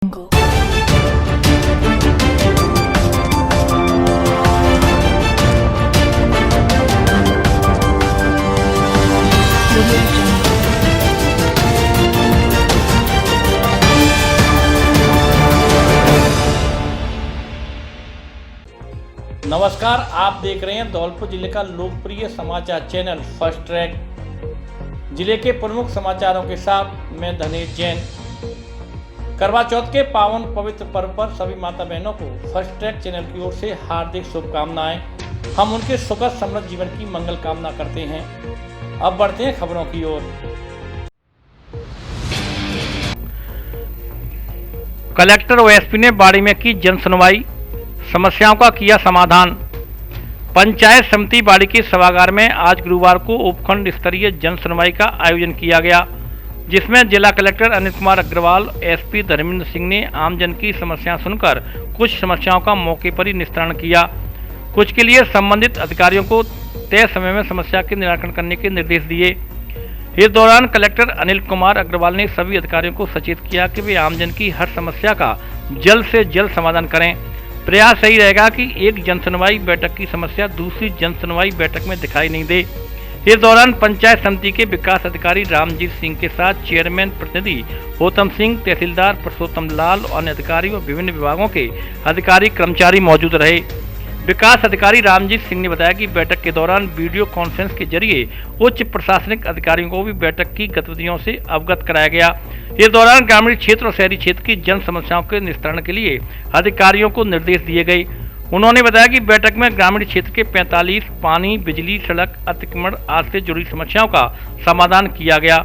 Jungle. Audio Jungle. नमस्कार, आप देख रहे हैं धौलपुर जिले का लोकप्रिय समाचार चैनल फर्स्ट ट्रैक। जिले के प्रमुख समाचारों के साथ मैं धनेश जैन। करवा चौथ के पावन पवित्र पर्व पर सभी माता बहनों को फर्स्ट ट्रैक चैनल की ओर से हार्दिक शुभकामनाएं। हम उनके सुखद समृद्ध जीवन की मंगल कामना करते हैं। अब बढ़ते हैं खबरों की ओर। कलेक्टर व एसपी ने बाड़ी में की जन सुनवाई, समस्याओं का किया समाधान। पंचायत समिति बाड़ी के सभागार में आज गुरुवार को उपखंड स्तरीय जन सुनवाई का आयोजन किया गया, जिसमें जिला कलेक्टर अनिल कुमार अग्रवाल, एसपी धर्मेंद्र सिंह ने आमजन की समस्याएं सुनकर कुछ समस्याओं का मौके पर ही निस्तारण किया। कुछ के लिए संबंधित अधिकारियों को तय समय में समस्या के निराकरण करने के निर्देश दिए। इस दौरान कलेक्टर अनिल कुमार अग्रवाल ने सभी अधिकारियों को सचेत किया कि वे आमजन की हर समस्या का जल्द से जल्द समाधान करें। प्रयास सही रहेगा कि एक जन सुनवाई बैठक की समस्या दूसरी जन सुनवाई बैठक में दिखाई नहीं दे। इस दौरान पंचायत समिति के विकास अधिकारी रामजीत सिंह के साथ चेयरमैन प्रतिनिधि गौतम सिंह, तहसीलदार पुरुषोत्तम लाल, अन्य अधिकारी व विभिन्न विभागों के अधिकारी कर्मचारी मौजूद रहे। विकास अधिकारी रामजीत सिंह ने बताया कि बैठक के दौरान वीडियो कॉन्फ्रेंस के जरिए उच्च प्रशासनिक अधिकारियों को भी बैठक की गतिविधियों से अवगत कराया गया। इस दौरान ग्रामीण क्षेत्र और शहरी क्षेत्र की जन समस्याओं के निस्तारण के लिए अधिकारियों को निर्देश दिए गए। उन्होंने बताया कि बैठक में ग्रामीण क्षेत्र के 45 पानी, बिजली, सड़क, अतिक्रमण आदि से जुड़ी समस्याओं का समाधान किया गया।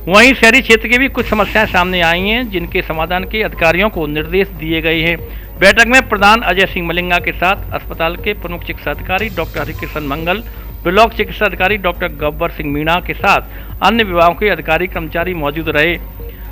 वहीं शहरी क्षेत्र की भी कुछ समस्याएं सामने आई हैं, जिनके समाधान के अधिकारियों को निर्देश दिए गए हैं। बैठक में प्रधान अजय सिंह मलिंगा के साथ अस्पताल के प्रमुख चिकित्सा अधिकारी डॉक्टर हरिकृष्ण मंगल, ब्लॉक चिकित्सा अधिकारी डॉक्टर गब्बर सिंह मीणा के साथ अन्य विभागों के अधिकारी कर्मचारी मौजूद रहे।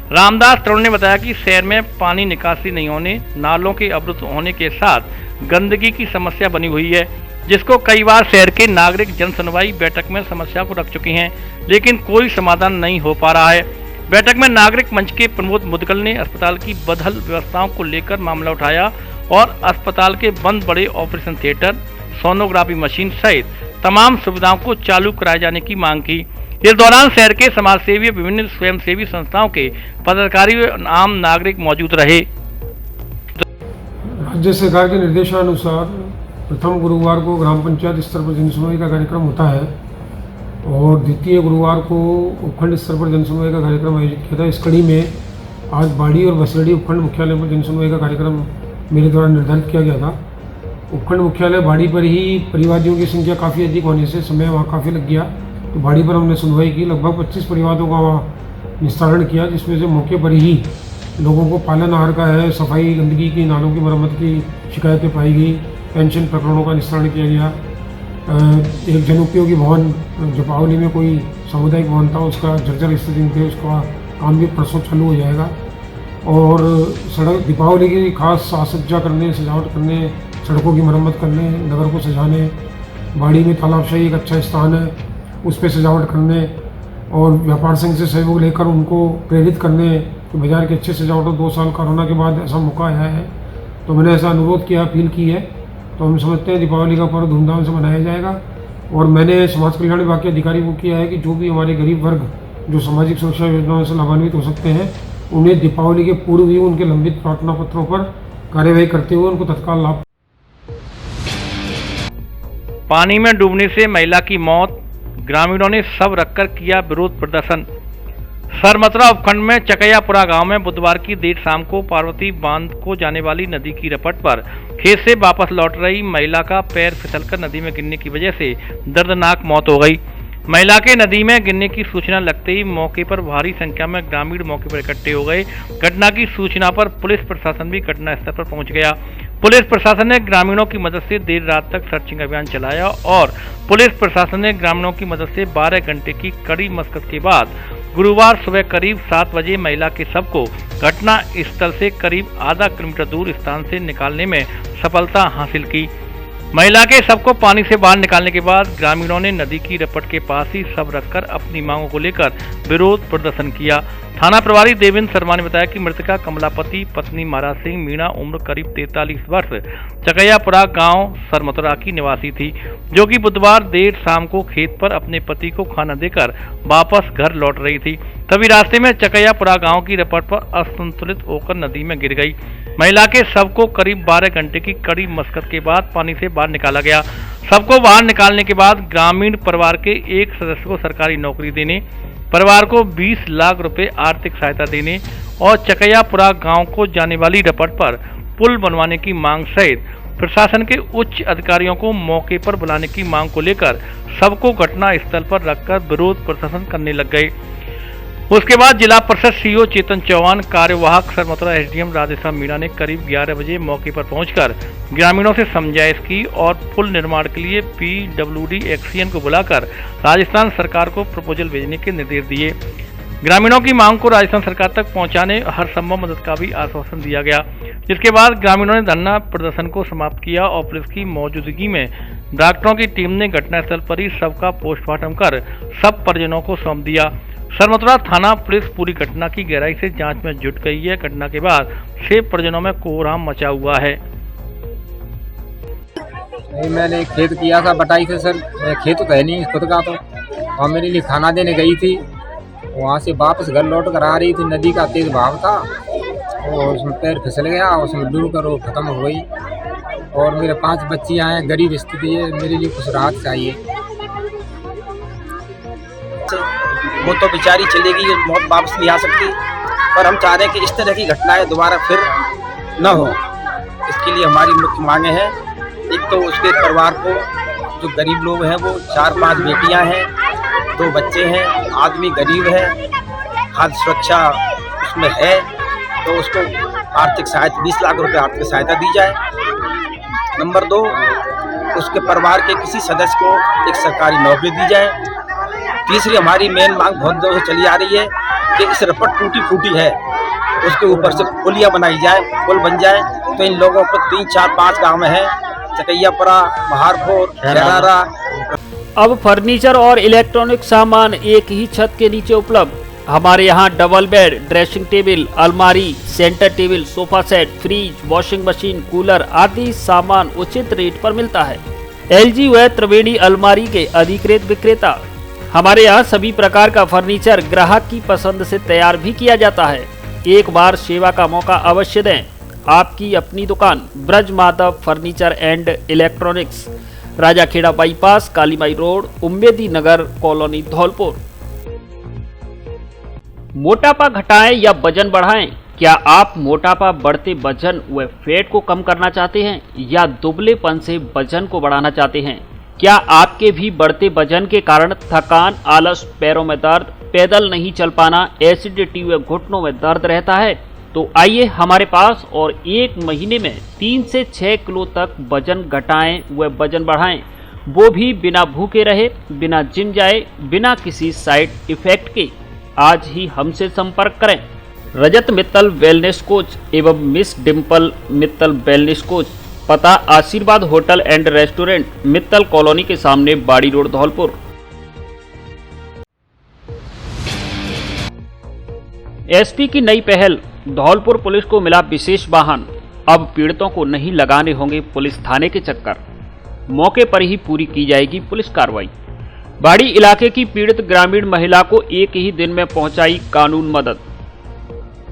रामदास तरुण ने बताया कि शहर में पानी निकासी नहीं होने, नालों के अवरुद्ध होने के साथ गंदगी की समस्या बनी हुई है, जिसको कई बार शहर के नागरिक जन सुनवाई बैठक में समस्या को रख चुकी हैं, लेकिन कोई समाधान नहीं हो पा रहा है। बैठक में नागरिक मंच के प्रमोद मुदगल ने अस्पताल की बदहल व्यवस्थाओं को लेकर मामला उठाया और अस्पताल के बंद बड़े ऑपरेशन थिएटर, सोनोग्राफी मशीन सहित तमाम सुविधाओं को चालू कराए जाने की मांग की। इस दौरान शहर के समाजसेवी, विभिन्न स्वयंसेवी संस्थाओं के पदाधिकारी व आम नागरिक मौजूद रहे। राज्य सरकार के निर्देशानुसार प्रथम गुरुवार को ग्राम पंचायत स्तर पर जनसुनवाई का कार्यक्रम होता है और द्वितीय गुरुवार को उपखंड स्तर पर जनसुनवाई का कार्यक्रम आयोजित किया था। इस कड़ी में आज बाड़ी और बसेड़ी उपखंड मुख्यालय पर जनसुनवाई का कार्यक्रम मेरे द्वारा निर्धारित किया गया था। उपखंड मुख्यालय बाड़ी पर ही परिवादियों की संख्या काफ़ी अधिक होने से समय वहाँ काफ़ी लग गया, तो बाड़ी पर हमने सुनवाई की। लगभग 25 परिवारों का वहाँ निस्तारण किया, जिसमें से मौके पर ही लोगों को पालन आहार का है, सफाई, गंदगी की, नालों की मरम्मत की शिकायतें पाई गई, पेंशन प्रकरणों का निस्तारण किया गया। एक जनोपयोगी भवन जपावली में कोई सामुदायिक भवन था, उसका जर्जर स्थिति में थे, उसका काम भी परसों चालू हो जाएगा। और सड़क दीपावली की खास साज सज्जा करने, सजावट करने, सड़कों की मरम्मत करने, नगर को सजाने, बाड़ी में तालाबशाही एक अच्छा स्थान है, उस पर सजावट करने और व्यापार संघ से सहयोग लेकर उनको प्रेरित करने कि बाजार के अच्छे सजावट हो। 2 साल कोरोना के बाद ऐसा मौका आया है, तो मैंने ऐसा अनुरोध किया, अपील की है। तो हम समझते हैं दीपावली का पर्व धूमधाम से मनाया जाएगा। और मैंने समाज कल्याण विभाग के अधिकारी को किया है कि जो भी हमारे गरीब वर्ग जो सामाजिक सुरक्षा योजनाओं से लाभान्वित हो सकते हैं, उन्हें दीपावली के पूर्व ही उनके लंबित प्रार्थना पत्रों पर कार्यवाही करते हुए उनको तत्काल लाभ। पानी में डूबने से महिला की मौत, ग्रामीणों ने शव रखकर किया विरोध प्रदर्शन। सरमतरा उपखंड में चकैयापुरा गांव में बुधवार की देर शाम को पार्वती बांध को जाने वाली नदी की रपट पर खेत से वापस लौट रही महिला का पैर फिसलकर नदी में गिरने की वजह से दर्दनाक मौत हो गई। महिला के नदी में गिरने की सूचना लगते ही मौके पर भारी संख्या में ग्रामीण मौके पर इकट्ठे हो गए। घटना की सूचना पर पुलिस प्रशासन भी घटनास्थल पर पहुंच गया। पुलिस प्रशासन ने ग्रामीणों की मदद से देर रात तक सर्चिंग अभियान चलाया और पुलिस प्रशासन ने ग्रामीणों की मदद से 12 घंटे की कड़ी मशक्कत के बाद गुरुवार सुबह करीब 7 बजे महिला के शव को घटना स्थल से करीब आधा किलोमीटर दूर स्थान से निकालने में सफलता हासिल की। महिला के शव को पानी से बाहर निकालने के बाद ग्रामीणों ने नदी की रपट के पास ही शव रखकर अपनी मांगों को लेकर विरोध प्रदर्शन किया। थाना प्रभारी देवेंद्र शर्मा ने बताया कि मृतका कमलापति पत्नी महाराज सिंह मीणा उम्र करीब 43 वर्ष चकैयापुरा गांव सरमतुरा की निवासी थी, जो कि बुधवार देर शाम को खेत पर अपने पति को खाना देकर वापस घर लौट रही थी। तभी रास्ते में चकैयापुरा गांव की रपट पर असंतुलित होकर नदी में गिर गई। महिला के शव को करीब 12 घंटे की कड़ी मशक्कत के बाद पानी से बाहर निकाला गया। शव को बाहर निकालने के बाद ग्रामीण परिवार के एक सदस्य को सरकारी नौकरी देने, परिवार को 20 लाख रुपए आर्थिक सहायता देने और चकैयापुरा गांव को जाने वाली रपट पर पुल बनवाने की मांग सहित प्रशासन के उच्च अधिकारियों को मौके पर बुलाने की मांग को लेकर सबको घटना स्थल पर रखकर विरोध प्रदर्शन करने लग गए। उसके बाद जिला परिषद सीईओ चेतन चौहान, कार्यवाहक सरमतुरा एसडीएम राधेश्याम मीणा ने करीब 11 बजे मौके पर पहुंचकर ग्रामीणों से समझाइश की और पुल निर्माण के लिए पीडब्ल्यूडी एक्सीएन को बुलाकर राजस्थान सरकार को प्रपोजल भेजने के निर्देश दिए। ग्रामीणों की मांग को राजस्थान सरकार तक पहुंचाने हर संभव मदद का भी आश्वासन दिया गया, जिसके बाद ग्रामीणों ने धरना प्रदर्शन को समाप्त किया और पुलिस की मौजूदगी में डॉक्टरों की टीम ने घटनास्थल पर ही शव का पोस्टमार्टम कर सब परिजनों को सौंप दिया। सरमतुरा थाना पुलिस पूरी घटना की गहराई से जांच में जुट गई है। घटना के बाद 6 परिजनों में कोहराम मचा हुआ है। मैंने खेत किया था बटाई से सर, खेत तो है नहीं खुद का, तो और मेरे लिए खाना देने गई थी। वहाँ से वापस घर लौट कर आ रही थी, नदी का तेज बहाव था और उसमें पैर फिसल गया, उसमें डूब कर वो खत्म हो गई। और मेरे 5 बच्चियाँ हैं, गरीब स्थिति है, मेरे लिए कुछ राहत चाहिए। वो तो बेचारी चलेगी, मौत वापस नहीं आ सकती, पर हम चाह रहे हैं कि इस तरह की घटनाएं दोबारा फिर न हो। इसके लिए हमारी मुख्य मांगे हैं, एक तो उसके परिवार को, जो गरीब लोग हैं वो 4-5 बेटियां हैं, 2 बच्चे हैं, आदमी गरीब है, खाद्य सुरक्षा उसमें है, तो उसको आर्थिक सहायता 20 लाख रुपए आर्थिक सहायता दी जाए। नंबर 2, उसके परिवार के किसी सदस्य को एक सरकारी नौकरी दी जाए। तीसरी हमारी मेन मांग बहुत दिनों से चली आ रही है कि इस रपट टूटी फूटी है, उसके ऊपर से पुलिया बनाई जाए, पुल बन जाए, तो इन लोगों को 3, 4, 5 गाँव में है, चकैयापुरा, बहारपुर, शरारा। अब फर्नीचर और इलेक्ट्रॉनिक सामान एक ही छत के नीचे उपलब्ध। हमारे यहाँ डबल बेड, ड्रेसिंग टेबल, अलमारी, centre table, sofa set, fridge, washing machine, cooler आदि सामान उचित रेट पर मिलता है। एलजी व त्रिवेणी अलमारी के अधिकृत विक्रेता। हमारे यहाँ सभी प्रकार का फर्नीचर ग्राहक की पसंद से तैयार भी किया जाता है। एक बार सेवा का मौका अवश्य दें। आपकी अपनी दुकान Braj Madhav furniture and electronics, Rajakhera bypass, Kalibai road, Ummedi Nagar colony, Dholpur. मोटापा घटाएं या वजन बढ़ाएं? क्या आप मोटापा, बढ़ते वजन व फैट को कम करना चाहते हैं या दुबलेपन से वजन को बढ़ाना चाहते हैं? क्या आपके भी बढ़ते वजन के कारण थकान, आलस, पैरों में दर्द, पैदल नहीं चल पाना, एसिडिटी व घुटनों में दर्द रहता है? तो आइए हमारे पास और 1 महीने में 3 से 6 किलो तक वजन घटाएं व वजन बढ़ाएं, वो भी बिना भूखे रहे, बिना जिम जाए, बिना किसी साइड इफेक्ट के। आज ही हमसे संपर्क करें। रजत मित्तल वेलनेस कोच एवं miss Dimple Mittal wellness coach, पता आशीर्वाद hotel and restaurant, Mittal colony के सामने, बाड़ी रोड, धौलपुर। एसपी की नई पहल, धौलपुर पुलिस को मिला विशेष वाहन। अब पीड़ितों को नहीं लगाने होंगे पुलिस थाने के चक्कर, मौके पर ही पूरी की जाएगी पुलिस कार्रवाई। बाड़ी इलाके की पीड़ित ग्रामीण महिला को एक ही दिन में पहुंचाई कानून मदद।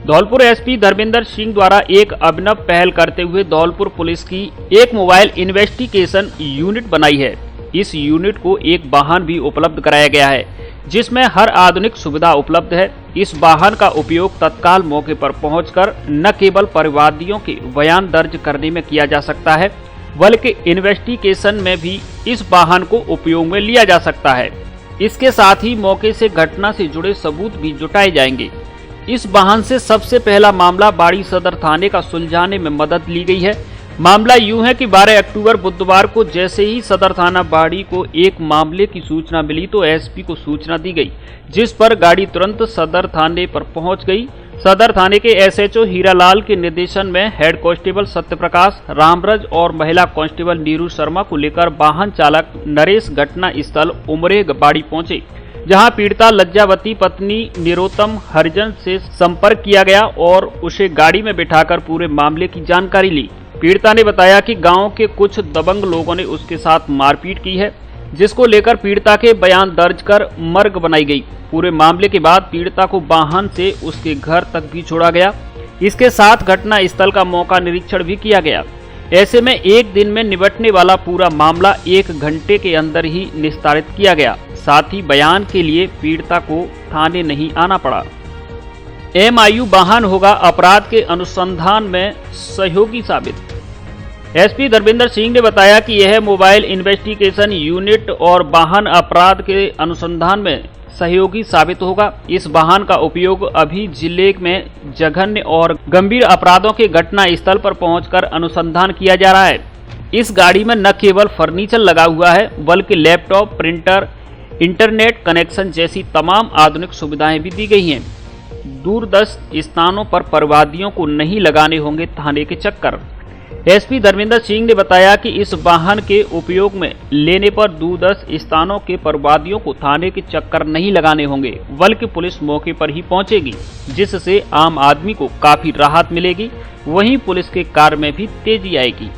धौलपुर एसपी धर्मेंद्र सिंह द्वारा एक अभिनव पहल करते हुए धौलपुर पुलिस की एक मोबाइल इन्वेस्टिगेशन यूनिट बनाई है। इस यूनिट को एक वाहन भी उपलब्ध कराया गया है, जिसमें हर आधुनिक सुविधा उपलब्ध है। इस वाहन का उपयोग तत्काल मौके पर पहुंचकर न केवल परिवादियों के बयान दर्ज करने में किया जा सकता है, बल्कि इन्वेस्टिगेशन में भी इस वाहन को उपयोग में लिया जा सकता है। इसके साथ ही मौके से घटना से जुड़े सबूत भी जुटाए जाएंगे। इस वाहन से सबसे पहला मामला बाड़ी सदर थाने का सुलझाने में मदद ली गई है। मामला यूं है कि 12 अक्टूबर बुधवार को जैसे ही सदर थाना बाड़ी को एक मामले की सूचना मिली तो एसपी को सूचना दी गई, जिस पर गाड़ी तुरंत सदर थाने पर पहुंच गई। सदर थाने के एसएचओ हीरालाल के निर्देशन में हेड कांस्टेबल सत्यप्रकाश, रामब्रज और महिला कांस्टेबल नीरू शर्मा को लेकर वाहन चालक नरेश घटना स्थल उमरेग बाड़ी पहुंचे, जहां पीड़िता लज्जावती पत्नी निरोत्तम हरिजन से संपर्क किया गया और उसे गाड़ी में बिठाकर पूरे मामले की जानकारी ली। पीड़िता ने बताया कि गांव के कुछ दबंग लोगों ने उसके साथ मारपीट की है, जिसको लेकर पीड़िता के बयान दर्ज कर मर्ग बनाई गई। पूरे मामले के बाद पीड़िता को वाहन से उसके घर तक भी छोड़ा गया। इसके साथ घटना स्थल का मौका निरीक्षण भी किया गया। ऐसे में एक दिन में निपटने वाला पूरा मामला 1 घंटे के अंदर ही निस्तारित किया गया। साथ ही बयान के लिए पीड़िता को थाने नहीं आना पड़ा। MIU वाहन होगा अपराध के अनुसंधान में सहयोगी साबित। एसपी धर्मेंद्र सिंह ने बताया कि यह मोबाइल इन्वेस्टिगेशन यूनिट और वाहन अपराध के अनुसंधान में सहयोगी साबित होगा। इस वाहन का उपयोग अभी जिले में जघन्य और गंभीर अपराधों के घटना स्थल पर पहुंचकर अनुसंधान किया जा रहा है। इस गाड़ी में न केवल फर्नीचर लगा हुआ है, बल्कि लैपटॉप, प्रिंटर, इंटरनेट कनेक्शन जैसी तमाम आधुनिक सुविधाएं भी दी गई हैं। दूरदर्श स्थानों पर परिवादियों को नहीं लगाने होंगे थाने के चक्कर। एसपी धर्मेंद्र सिंह ने बताया कि इस वाहन के उपयोग में लेने पर दूरदर्श स्थानों के परिवादियों को थाने के चक्कर नहीं लगाने होंगे, बल्कि पुलिस मौके पर ही पहुंचेगी, जिससे आम आदमी को काफी राहत मिलेगी। वहीं पुलिस के कार्य में भी तेजी आएगी।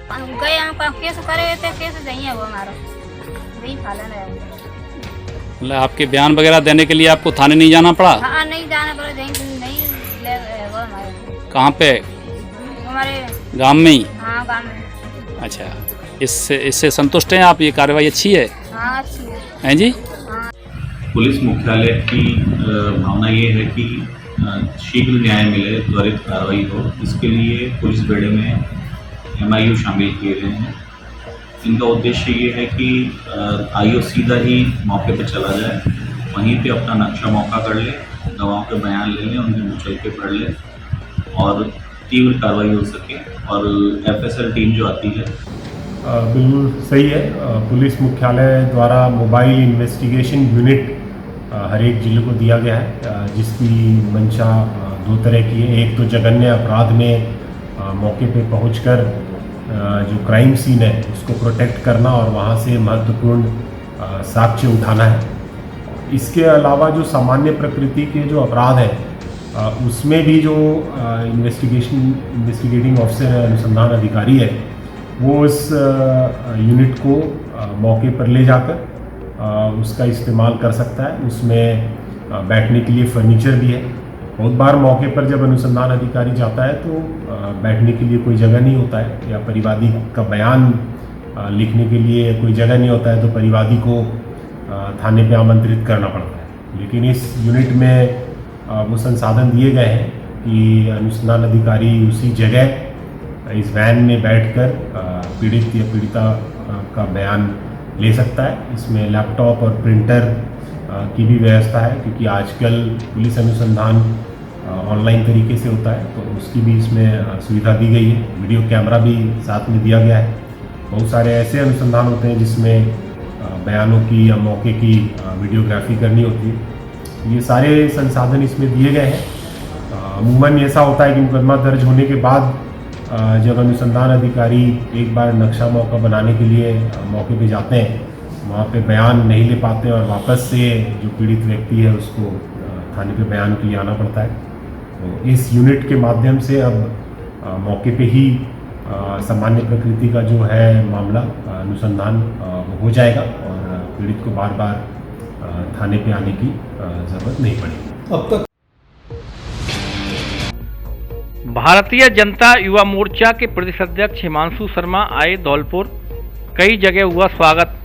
गए हम केस करे थे, केस नहीं है वो हमारा वही फालन है। मतलब आपके बयान वगैरह देने के लिए आपको थाने नहीं जाना पड़ा? हाँ, नहीं जाना पड़ा, नहीं ले वो हमारे। कहाँ पे? हमारे गांव में ही? हाँ, गांव में। अच्छा, इससे संतुष्ट हैं आप? ये कार्रवाई अच्छी है? हाँ, अच्छी हैं जी? हाँ। पुलिस मुख्यालय की भावना ये है कि शीघ्र न्याय मिले, त्वरित कार्रवाई हो। इसके लिए पुलिस बेड़े में MIU शामिल किए गए हैं। इनका उद्देश्य ये है कि IO सीधा ही मौके पर चला जाए, वहीं पे अपना नक्शा मौका कर ले, गवाहों के बयान ले लें, उनके मुचल के पढ़ ले और तीव्र कार्रवाई हो सके। और FSL टीम जो आती है, बिल्कुल सही है। पुलिस मुख्यालय द्वारा मोबाइल इन्वेस्टिगेशन यूनिट हर एक जिले को दिया गया है, जिसकी मंशा 2 तरह की है। एक तो जघन्य अपराध में मौके पे पहुंचकर जो क्राइम सीन है उसको प्रोटेक्ट करना और वहां से महत्वपूर्ण साक्ष्य उठाना है। इसके अलावा जो सामान्य प्रकृति के जो अपराध हैं उसमें भी जो इन्वेस्टिगेटिंग ऑफिसर है, अनुसंधान अधिकारी है, वो उस यूनिट को मौके पर ले जाकर उसका इस्तेमाल कर सकता है। उसमें बैठने के लिए फर्नीचर भी है। बहुत बार मौके पर जब अनुसंधान अधिकारी जाता है तो बैठने के लिए कोई जगह नहीं होता है, या परिवादी का बयान लिखने के लिए कोई जगह नहीं होता है, तो परिवादी को थाने पे आमंत्रित करना पड़ता है। लेकिन इस यूनिट में वो संसाधन दिए गए हैं कि अनुसंधान अधिकारी उसी जगह इस वैन में बैठकर पीड़ित या पीड़िता का बयान ले सकता है। इसमें लैपटॉप और प्रिंटर की भी व्यवस्था है, क्योंकि आजकल पुलिस अनुसंधान ऑनलाइन तरीके से होता है, तो उसकी भी इसमें सुविधा दी गई है। वीडियो कैमरा भी साथ में दिया गया है। बहुत सारे ऐसे अनुसंधान होते हैं जिसमें बयानों की या मौके की वीडियोग्राफी करनी होती है। ये सारे संसाधन इसमें दिए गए हैं। अमूमन ऐसा होता है कि मुकदमा दर्ज होने के बाद जब अनुसंधान अधिकारी एक बार नक्शा मौका बनाने के लिए मौके पे जाते हैं, वहाँ पे बयान नहीं ले पाते और वापस से जो पीड़ित व्यक्ति है उसको थाने पे बयान के लिए आना पड़ता है। तो इस यूनिट के माध्यम से अब मौके पे ही सामान्य प्रकृति का जो है मामला अनुसंधान हो जाएगा और पीड़ित को बार बार थाने पे आने की ज़रूरत नहीं पड़ेगी। अब तक भारतीय जनता युवा मोर्चा के प्रदेश अध्यक्ष हिमांशु शर्मा आए धौलपुर, कई जगह हुआ स्वागत।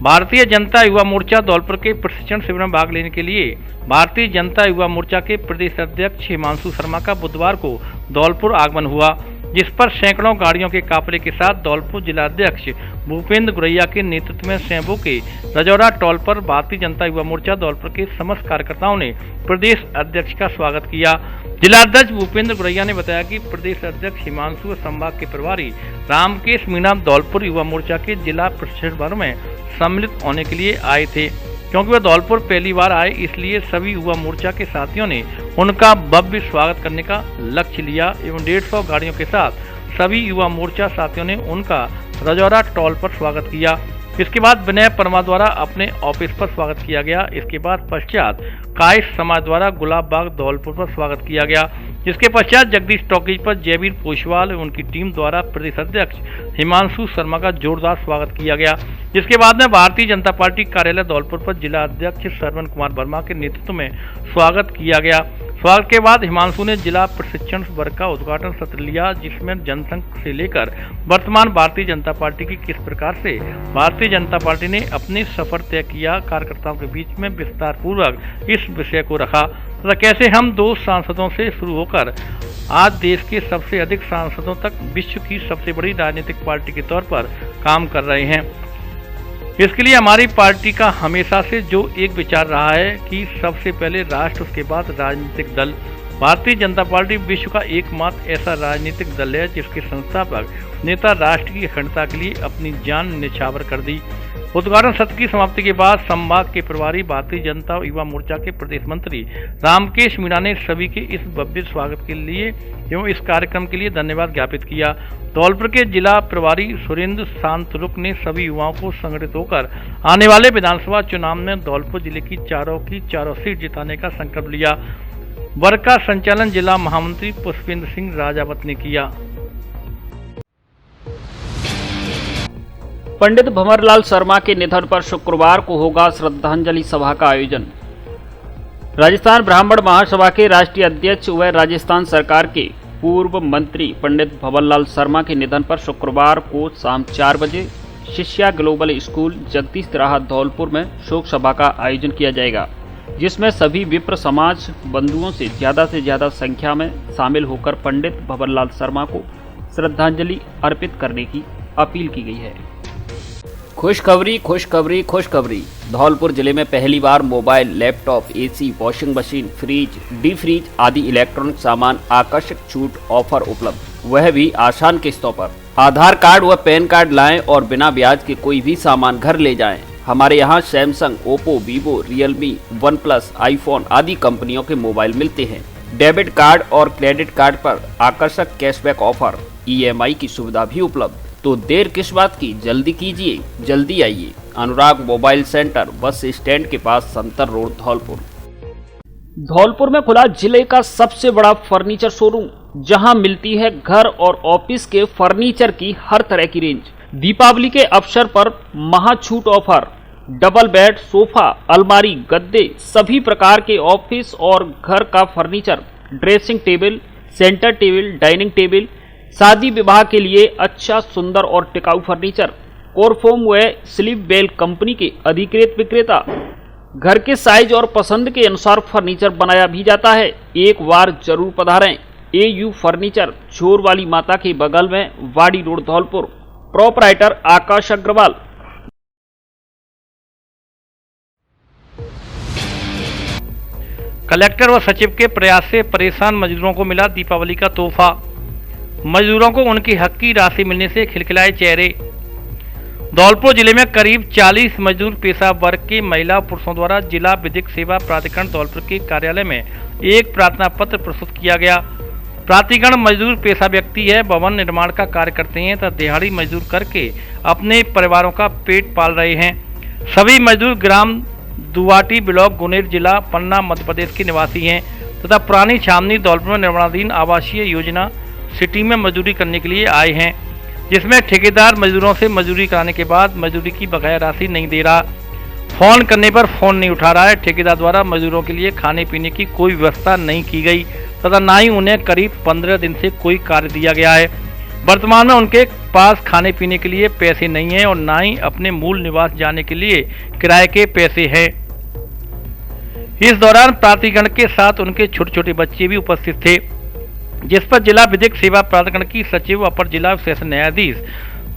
भारतीय जनता युवा मोर्चा धौलपुर के प्रशिक्षण शिविर में भाग लेने के लिए भारतीय जनता युवा मोर्चा के प्रदेश अध्यक्ष हिमांशु शर्मा का बुधवार को धौलपुर आगमन हुआ, जिस पर सैकड़ों गाड़ियों के काफिले के साथ धौलपुर जिलाध्यक्ष भूपेंद्र गुरैया के नेतृत्व में सेंबू के रजौरा टोल पर भारतीय जनता युवा मोर्चा धौलपुर के समस्त कार्यकर्ताओं ने प्रदेश अध्यक्ष का स्वागत किया। जिलाध्यक्ष भूपेंद्र गुरैया ने बताया कि प्रदेश अध्यक्ष हिमांशु संभाग के प्रभारी रामकेश मीणा धौलपुर युवा मोर्चा के जिला प्रशिक्षण वर्ग में सम्मिलित होने के लिए आए थे, क्योंकि वे धौलपुर पहली बार आए, इसलिए सभी युवा मोर्चा के साथियों ने उनका भव्य स्वागत करने का लक्ष्य लिया एवं 150 गाड़ियों के साथ सभी युवा मोर्चा साथियों ने उनका रजौरा टोल पर स्वागत किया। इसके बाद विनय परमा द्वारा अपने ऑफिस पर स्वागत किया गया। इसके बाद पश्चात कायस्थ समाज द्वारा गुलाब बाग धौलपुर पर स्वागत किया गया। इसके पश्चात जगदीश टॉकीज पर जयवीर पोशवाल एवं उनकी टीम द्वारा प्रदेश अध्यक्ष हिमांशु शर्मा का जोरदार स्वागत किया गया। जिसके बाद में भारतीय जनता पार्टी कार्यालय धौलपुर पर जिला अध्यक्ष श्रवण कुमार वर्मा के नेतृत्व में स्वागत किया गया। स्वागत के बाद हिमांशु ने जिला प्रशिक्षण वर्ग का उद्घाटन सत्र लिया, जिसमें जनसंघ से लेकर वर्तमान भारतीय जनता पार्टी की किस प्रकार से भारतीय जनता पार्टी ने अपने सफर तय किया, कार्यकर्ताओं के बीच में विस्तार पूर्वक इस विषय को रखा तथा कैसे हम 2 सांसदों से शुरू होकर आज देश के सबसे अधिक सांसदों तक विश्व की सबसे बड़ी राजनीतिक पार्टी के तौर पर काम कर रहे हैं। इसके लिए हमारी पार्टी का हमेशा से जो एक विचार रहा है कि सबसे पहले राष्ट्र, उसके बाद राजनीतिक दल। भारतीय जनता पार्टी विश्व का एकमात्र ऐसा राजनीतिक दल है जिसके संस्थापक नेता राष्ट्र की अखंडता के लिए अपनी जान न्यौछावर कर दी। उद्घाटन सत्र की समाप्ति के बाद संभाग के प्रभारी भारतीय जनता युवा मोर्चा के प्रदेश मंत्री रामकेश मीणा ने सभी के इस भव्य स्वागत के लिए एवं इस कार्यक्रम के लिए धन्यवाद ज्ञापित किया। धौलपुर के जिला प्रभारी सुरेंद्र शांतरुक ने सभी युवाओं को संगठित होकर आने वाले विधानसभा चुनाव में धौलपुर जिले की चारों सीट जिताने का संकल्प लिया। वर्ग का संचालन जिला महामंत्री पुष्पेंद्र सिंह राजावत ने किया। पंडित भंवरलाल शर्मा के निधन पर शुक्रवार को होगा श्रद्धांजलि सभा का आयोजन। राजस्थान ब्राह्मण महासभा के राष्ट्रीय अध्यक्ष व राजस्थान सरकार के पूर्व मंत्री पंडित भंवरलाल शर्मा के निधन पर शुक्रवार को शाम 4 बजे शिष्या ग्लोबल स्कूल जगदीश तिराहा धौलपुर में शोक सभा का आयोजन किया जाएगा, जिसमें सभी विप्र समाज बंधुओं से ज़्यादा संख्या में शामिल होकर पंडित भंवरलाल शर्मा को श्रद्धांजलि अर्पित करने की अपील की गई है। खुशखबरी। धौलपुर जिले में पहली बार mobile, laptop, AC, washing machine, fridge, deep freeze आदि इलेक्ट्रॉनिक सामान आकर्षक छूट ऑफर उपलब्ध, वह भी आसान किस्तों पर। आधार कार्ड व पैन कार्ड लाएं और बिना ब्याज के कोई भी सामान घर ले जाएं। हमारे यहाँ Samsung, Oppo, Vivo, Realme, one plus, iPhone आदि कंपनियों के मोबाइल मिलते हैं। डेबिट कार्ड और क्रेडिट कार्ड पर आकर्षक कैशबैक ऑफर, EMI की सुविधा भी उपलब्ध। तो देर किस बात की, जल्दी कीजिए, जल्दी आइए। अनुराग मोबाइल सेंटर, बस स्टैंड के पास, संतर रोड, धौलपुर। धौलपुर में खुला जिले का सबसे बड़ा फर्नीचर शोरूम, जहां मिलती है घर और ऑफिस के फर्नीचर की हर तरह की रेंज। दीपावली के अवसर पर महाछूट ऑफर, डबल बेड, सोफा, अलमारी, गद्दे, सभी प्रकार के ऑफिस और घर का furniture, dressing table, centre table, dining table, शादी विवाह के लिए अच्छा, सुंदर और टिकाऊ फर्नीचर। कोरफोम व स्लीप बेल कंपनी के अधिकृत विक्रेता। घर के साइज और पसंद के अनुसार फर्नीचर बनाया भी जाता है। एक बार जरूर पधारें। AU फर्नीचर, चोर वाली माता के बगल में, वाड़ी रोड, धौलपुर। प्रोपराइटर आकाश अग्रवाल। कलेक्टर व सचिव के प्रयास से परेशान मजदूरों को मिला दीपावली का तोहफा। मजदूरों को उनकी हक की राशि मिलने से खिलखिलाए चेहरे। धौलपुर जिले में करीब 40 मजदूर पेशा वर्ग के महिला पुरुषों द्वारा जिला विधिक सेवा प्राधिकरण धौलपुर के कार्यालय में एक प्रार्थना पत्र प्रस्तुत किया गया। प्राधिकरण मजदूर पेशा व्यक्ति है, भवन निर्माण का कार्य करते हैं तथा दिहाड़ी मजदूर करके अपने परिवारों का पेट पाल रहे हैं। सभी मजदूर ग्राम दुवाटी, ब्लॉक गुनेर, जिला पन्ना, मध्य प्रदेश के निवासी हैं तथा पुरानी छावनी धौलपुर में निर्माणाधीन आवासीय योजना सिटी में मजदूरी करने के लिए आए हैं, जिसमें ठेकेदार मजदूरों से मजदूरी कराने के बाद मजदूरी की बकाया राशि नहीं दे रहा। फोन करने पर फोन नहीं उठा रहा है। ठेकेदार द्वारा मजदूरों के लिए खाने पीने की कोई व्यवस्था नहीं की गई तथा न ही उन्हें करीब 15 दिन से कोई कार्य दिया गया है। वर्तमान में उनके पास खाने पीने के लिए पैसे नहीं है और न ही अपने मूल निवास जाने के लिए किराए के पैसे हैं। इस दौरान प्राधिकरण के साथ उनके छोटे छोटे बच्चे भी उपस्थित थे, जिस पर जिला विधिक सेवा प्राधिकरण की सचिव अपर जिला सेशन न्यायाधीश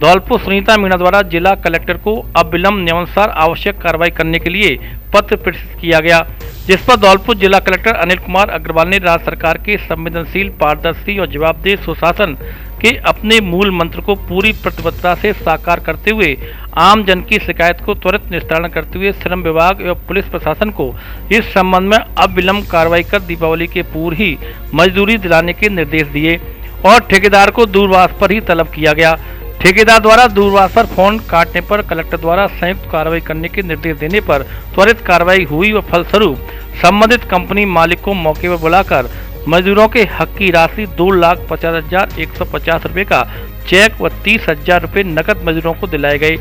धौलपुर सुनीता मीणा द्वारा जिला कलेक्टर को अविलंब नियमानुसार आवश्यक कार्रवाई करने के लिए पत्र प्रेषित किया गया, जिस पर धौलपुर जिला कलेक्टर अनिल कुमार अग्रवाल ने राज्य सरकार के संवेदनशील, पारदर्शी और जवाबदेह सुशासन के अपने मूल मंत्र को पूरी प्रतिबद्धता से साकार करते हुए आम जन की शिकायत को त्वरित निस्तारण करते हुए श्रम विभाग एवं पुलिस प्रशासन को इस संबंध में अविलंब कार्रवाई कर दीपावली के पूर्व ही मजदूरी दिलाने के निर्देश दिए और ठेकेदार को दूरभाष पर ही तलब किया गया। ठेकेदार द्वारा दूरभाष पर फोन काटने पर कलेक्टर द्वारा संयुक्त कार्रवाई करने के निर्देश देने पर त्वरित कार्रवाई हुई और फलस्वरूप संबंधित कंपनी मालिक को मौके पर बुलाकर मजदूरों के हक की राशि 2,50,150 रुपये का चेक व 30,000 रुपये नकद मजदूरों को दिलाए गए।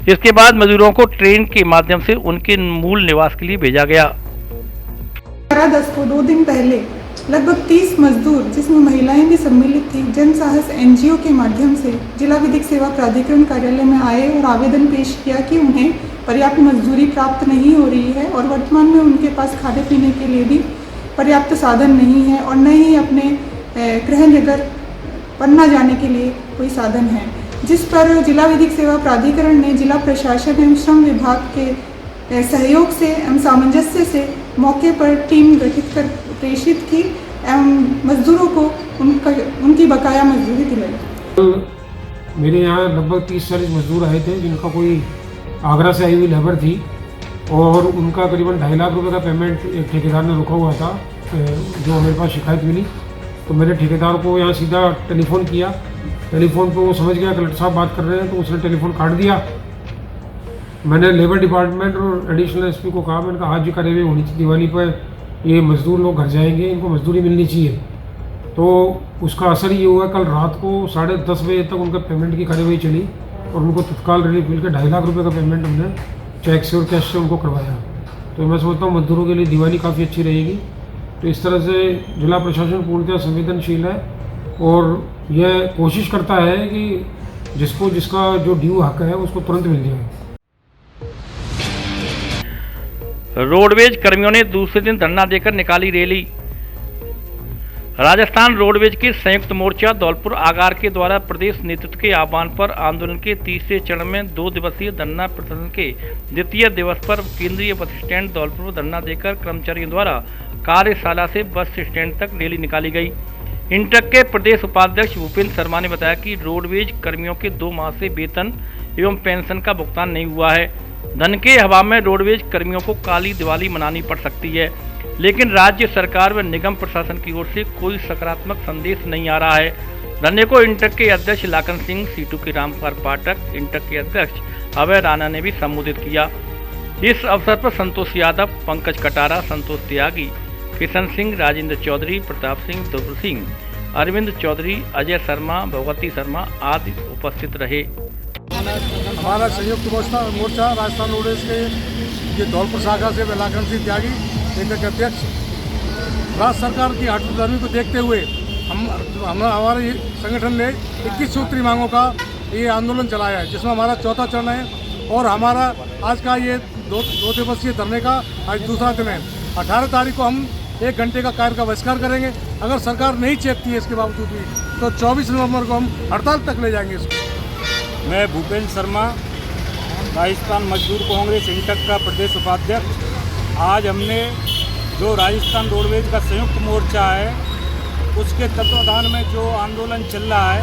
इसके बाद मजदूरों को ट्रेन के माध्यम से उनके मूल निवास के लिए भेजा गया। 10 को 2 दिन पहले लगभग 30 मजदूर जिसमें महिलाएं भी सम्मिलित थी जन साहस एनजीओ के माध्यम से जिला विधिक सेवा प्राधिकरण कार्यालय में आए और आवेदन पेश किया कि उन्हें पर्याप्त मजदूरी प्राप्त नहीं हो रही है और वर्तमान में उनके पास खाने पीने के लिए भी पर्याप्त साधन नहीं है और न ही अपने गृह नगर पन्ना जाने के लिए कोई साधन है, जिस पर जिला विधिक सेवा प्राधिकरण ने जिला प्रशासन एवं श्रम विभाग के सहयोग से एवं सामंजस्य से मौके पर टीम गठित कर प्रेषित की एवं मजदूरों को उनकी बकाया मजदूरी दिलाई। मेरे यहाँ लगभग 30-40 मजदूर आए थे जिनका कोई आगरा से आई हुई लेबर थी और उनका करीबन 2.5 लाख रुपए का पेमेंट एक ठेकेदार ने रुका हुआ था, जो मेरे पास शिकायत मिली। तो मैंने ठेकेदार को यहाँ सीधा टेलीफोन किया। टेलीफोन पे वो समझ गया कलेक्टर साहब बात कर रहे हैं, तो उसने टेलीफोन काट दिया। मैंने लेबर डिपार्टमेंट और एडिशनल एसपी को कहा, मैंने कहा आज ही कार्रवाई होनी चाहिए, दिवाली पर ये मजदूर लोग घर जाएंगे, इनको मजदूरी मिलनी चाहिए। तो उसका असर ये हुआ, कल रात को 10:30 बजे तक उनका पेमेंट की कार्रवाई चली और उनको तत्काल रिलीफ मिलकर 2.5 लाख रुपये का पेमेंट हमने चेक से और कैश से उनको करवाया। तो मैं समझता हूँ मजदूरों के लिए दिवाली काफ़ी अच्छी रहेगी। तो इस तरह से जिला प्रशासन पूर्णतः संवेदनशील है और यह कोशिश करता है कि जिसको जिसका जो ड्यू हक है उसको तुरंत मिल जाए। रोडवेज कर्मियों ने दूसरे दिन धरना देकर निकाली रैली। राजस्थान रोडवेज के संयुक्त मोर्चा धौलपुर आगार के द्वारा प्रदेश नेतृत्व के आह्वान पर आंदोलन के तीसरे चरण में 2 दिवसीय धरना प्रदर्शन के द्वितीय दिवस पर केंद्रीय बस स्टैंड धौलपुर धरना देकर कर्मचारियों द्वारा कार्यशाला से बस स्टैंड तक रैली निकाली गई। इंटक के प्रदेश उपाध्यक्ष भूपेंद्र शर्मा ने बताया कि रोडवेज कर्मियों के 2 माह से वेतन एवं पेंशन का भुगतान नहीं हुआ है। धन के अभाव में रोडवेज कर्मियों को काली दिवाली मनानी पड़ सकती है, लेकिन राज्य सरकार व निगम प्रशासन की ओर से कोई सकारात्मक संदेश नहीं आ रहा है। धरने को इंटक के अध्यक्ष लाखन सिंह, सीटू के रामकुमार पाठक, इंटक के अध्यक्ष अभय राणा ने भी संबोधित किया। इस अवसर पर संतोष यादव, पंकज कटारा, संतोष त्यागी, किशन सिंह, राजेंद्र चौधरी, प्रताप सिंह, दुर्ग सिंह, अरविंद चौधरी, अजय शर्मा, भगवती शर्मा आदि उपस्थित रहे। हमारा संयुक्त मोर्चा राजस्थान रोडवेज के ये धौलपुर शाखा से लाखन सिंह त्यागी, इंटक के अध्यक्ष, राज्य सरकार की हटदर्मी को देखते हुए हमारे संगठन ने 21 सूत्री मांगों का ये आंदोलन चलाया है, जिसमें हमारा 4था चरण है और हमारा आज का ये 2 दिवसीय धरने का आज दूसरा दिन है। 18 तारीख को हम 1 घंटे का कार्य का बहिष्कार करेंगे। अगर सरकार नहीं चेतती है इसके बावजूद भी, तो 24 नवंबर को हम हड़ताल तक ले जाएंगे इसको। मैं भूपेंद्र शर्मा, राजस्थान मजदूर कांग्रेस इंटक का प्रदेश उपाध्यक्ष। आज हमने जो राजस्थान रोडवेज का संयुक्त मोर्चा है उसके तत्वाधान में जो आंदोलन चल रहा है,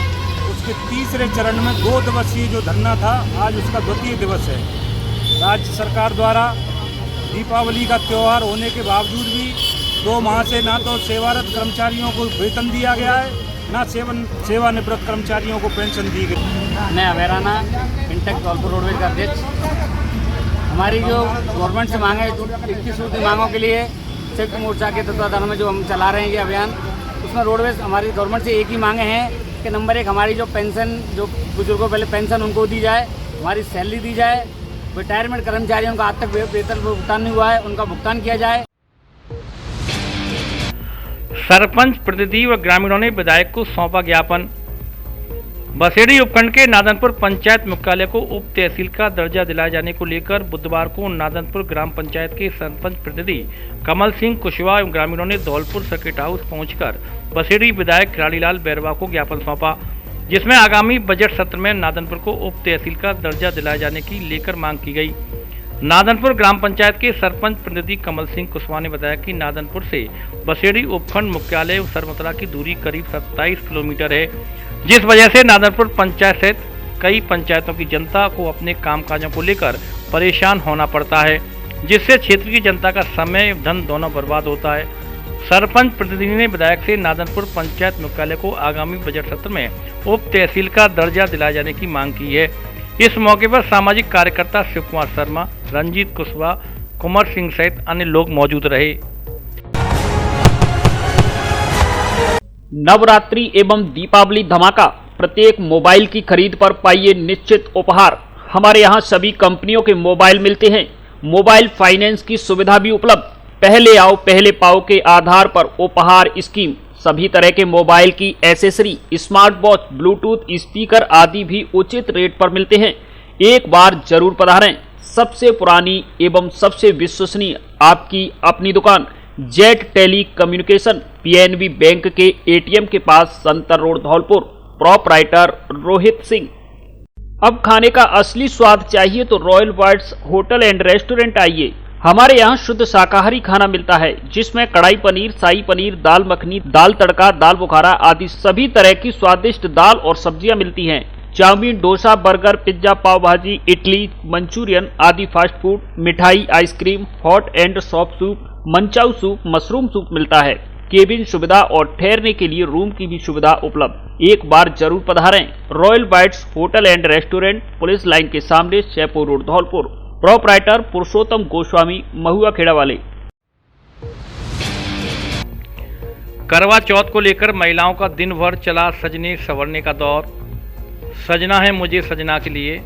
उसके तीसरे चरण में 2 दिवसीय जो धरना था, आज उसका द्वितीय दिवस है। राज्य सरकार द्वारा दीपावली का त्यौहार होने के बावजूद भी 2 माह से ना तो सेवारत कर्मचारियों को वेतन दिया गया है, ना सेवानिवृत्त कर्मचारियों को पेंशन दी गई। मैं अभय राणा, इंटक धौलपुर रोडवेज का अध्यक्ष। हमारी जो गवर्नमेंट से मांगे 21 सूत्री मांगों के लिए संयुक्त मोर्चा के तत्वाधान में जो हम चला रहे हैं ये अभियान, उसमें रोडवेज हमारी गवर्नमेंट से एक ही मांगे हैं कि नंबर 1 हमारी जो पेंशन, जो बुजुर्गों पहले पेंशन उनको दी जाए, हमारी सैलरी दी जाए, रिटायरमेंट कर्मचारियों का आज तक वेतन भुगतान नहीं हुआ है, उनका भुगतान किया जाए। सरपंच, प्रतिनिधि व ग्रामीणों ने विधायक को सौंपा ज्ञापन। बसेड़ी उपखंड के नादनपुर पंचायत मुख्यालय को उप तहसील का दर्जा दिलाए जाने को लेकर बुधवार को नादनपुर ग्राम पंचायत के सरपंच प्रतिनिधि कमल सिंह कुशवाहा एवं ग्रामीणों ने धौलपुर सर्किट हाउस पहुंचकर बसेड़ी विधायक खिलाड़ीलाल बैरवा को ज्ञापन सौंपा, जिसमें आगामी बजट सत्र में नादनपुर को उप तहसील का दर्जा दिलाए जाने की लेकर मांग की गई। नादनपुर ग्राम पंचायत के सरपंच प्रतिनिधि कमल सिंह कुशवाहा ने बताया कि नादनपुर से बसेड़ी उपखंड मुख्यालय सरमतला की दूरी करीब 27 किलोमीटर है। जिस वजह से नादनपुर पंचायत सहित कई पंचायतों की जनता को अपने कामकाजों को लेकर परेशान होना पड़ता है, जिससे क्षेत्र की जनता का समय धन दोनों बर्बाद होता है। सरपंच प्रतिनिधि ने विधायक से नादनपुर पंचायत मुख्यालय को आगामी बजट सत्र में उप तहसील का दर्जा दिलाए जाने की मांग की है। इस मौके पर सामाजिक कार्यकर्ता शिव कुमार शर्मा, रंजीत कुशवाहा, कुंवर सिंह सहित अन्य लोग मौजूद रहे। नवरात्रि एवं दीपावली धमाका, प्रत्येक मोबाइल की खरीद पर पाइए निश्चित उपहार। हमारे यहाँ सभी कंपनियों के मोबाइल मिलते हैं, मोबाइल फाइनेंस की सुविधा भी उपलब्ध। पहले आओ पहले पाओ के आधार पर उपहार स्कीम, सभी तरह के मोबाइल की accessory, smart watch, Bluetooth speaker आदि भी उचित रेट पर मिलते हैं। एक बार जरूर पधारें। सबसे पुरानी एवं सबसे विश्वसनीय आपकी अपनी दुकान jet telecommunication, PNB bank के एटीएम के पास, संतर रोड, धौलपुर। प्रोपराइटर रोहित सिंह। अब खाने का असली स्वाद चाहिए तो royal bites hotel and restaurant आइए। हमारे यहाँ शुद्ध शाकाहारी खाना मिलता है, जिसमें कढ़ाई पनीर, शाही पनीर, दाल मखनी, दाल तड़का, दाल बुखारा आदि सभी तरह की स्वादिष्ट दाल और सब्जियां मिलती हैं। चाउमीन, डोसा, बर्गर, पिज्जा, पाव भाजी, इडली, मंचूरियन आदि फास्ट फूड, मिठाई, ice cream, hot and soft soup, manchow soup, mushroom soup मिलता है। केबिन सुविधा और ठहरने के लिए रूम की भी सुविधा उपलब्ध। एक बार जरूर पधारें। Royal bites hotel and restaurant, police line के सामने, जयपुर रोड, धौलपुर। प्रोपराइटर पुरुषोत्तम गोस्वामी, महुआ खेड़ा वाले। करवा चौथ को लेकर महिलाओं का दिन भर चला सजने संवरने का दौर। सजना है मुझे सजना के लिए।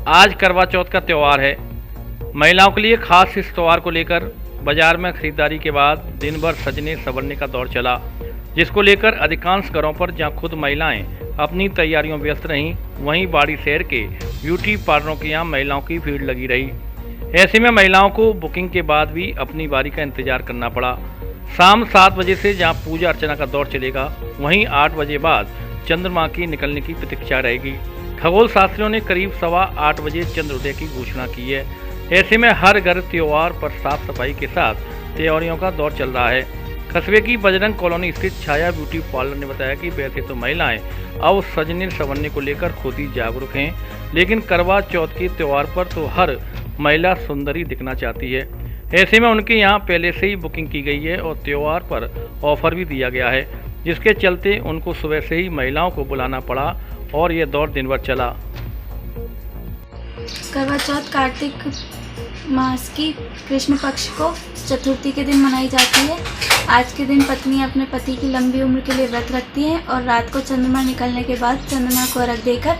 आज करवा चौथ का त्यौहार है। महिलाओं के लिए खास इस त्यौहार को लेकर बाजार में खरीदारी के बाद दिन भर सजने संवरने का दौर चला, जिसको लेकर अधिकांश घरों पर जहां खुद महिलाएं अपनी तैयारियों में व्यस्त रहीं, वहीं बाड़ी शहर के ब्यूटी पार्लरों के यहाँ महिलाओं की भीड़ लगी रही। ऐसे में महिलाओं को बुकिंग के बाद भी अपनी बारी का इंतजार करना पड़ा। शाम 7 बजे से जहां पूजा अर्चना का दौर चलेगा, वहीं 8 बजे बाद चंद्रमा की निकलने की प्रतीक्षा रहेगी। खगोल शास्त्रियों ने करीब 8:15 बजे चंद्रोदय की घोषणा की है। ऐसे में हर घर त्योहार पर साफ सफाई के साथ तैयारियों का दौर चल रहा है। कस्बे की बजरंग कॉलोनी स्थित छाया ब्यूटी पार्लर ने बताया कि वैसे तो महिलाएं अब सजने संवरने को लेकर खुद ही जागरूक हैं, लेकिन करवा चौथ के त्यौहार पर तो हर महिला सुंदरी दिखना चाहती है। ऐसे में उनके यहाँ पहले से ही बुकिंग की गई है और त्यौहार पर ऑफर भी दिया गया है, जिसके चलते उनको सुबह से ही महिलाओं को बुलाना पड़ा और यह दौर दिन भर चला। करवा चौथ कार्तिक मास की कृष्ण पक्ष को चतुर्थी के दिन मनाई जाती है। आज के दिन पत्नी अपने पति की लंबी उम्र के लिए व्रत रखती है और रात को चंद्रमा निकलने के बाद चंद्रमा को अर्घ देकर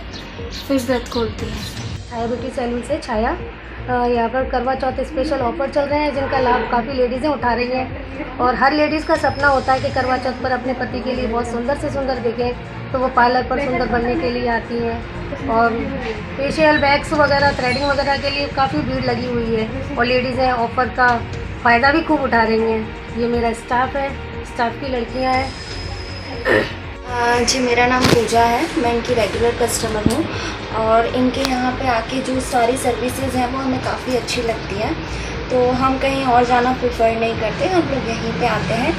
फिर व्रत खोलती है। छाया ब्यूटी सैलून से छाया। यहाँ पर करवा चौथ स्पेशल ऑफर चल रहे हैं, जिनका लाभ काफ़ी लेडीज़ें उठा रही हैं और हर लेडीज़ का सपना होता है कि करवा चौथ पर अपने पति के लिए बहुत सुंदर से सुंदर दिखें, तो वो पार्लर पर सुंदर बनने के लिए आती हैं और फेशियल, वैक्स वगैरह, थ्रेडिंग वगैरह के लिए काफ़ी भीड़ लगी हुई है और लेडीज़ें ऑफर का फ़ायदा भी खूब उठा रही हैं। ये मेरा स्टाफ है, स्टाफ की लड़कियाँ हैं। जी, मेरा नाम पूजा है, मैं इनकी रेगुलर कस्टमर हूँ और इनके यहाँ पे आके जो सारी सर्विसेज हैं वो हमें काफ़ी अच्छी लगती हैं, तो हम कहीं और जाना प्रेफर नहीं करते, हम लोग यहीं पे आते हैं।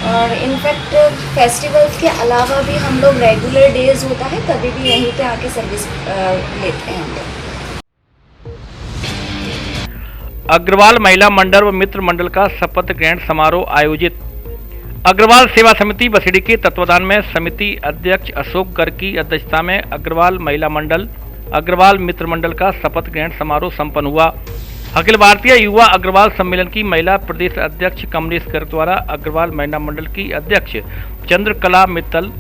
और इनफैक्ट फेस्टिवल्स के अलावा भी हम लोग रेगुलर डेज होता है तभी भी यहीं पे आके सर्विस लेते हैं हम लोग। अग्रवाल महिला मंडल व मित्र मंडल का शपथ ग्रहण समारोह आयोजित। अग्रवाल सेवा समिति बसीडी के तत्वाधान में समिति अध्यक्ष अशोक गर्ग की अध्यक्षता में अग्रवाल महिला मंडल, अग्रवाल मित्र मंडल का शपथ ग्रहण समारोह संपन्न हुआ। अखिल भारतीय युवा अग्रवाल सम्मेलन की महिला प्रदेश अध्यक्ष कमलेश गर्ग द्वारा अग्रवाल महिला मंडल की अध्यक्ष चंद्रकला मित्तल,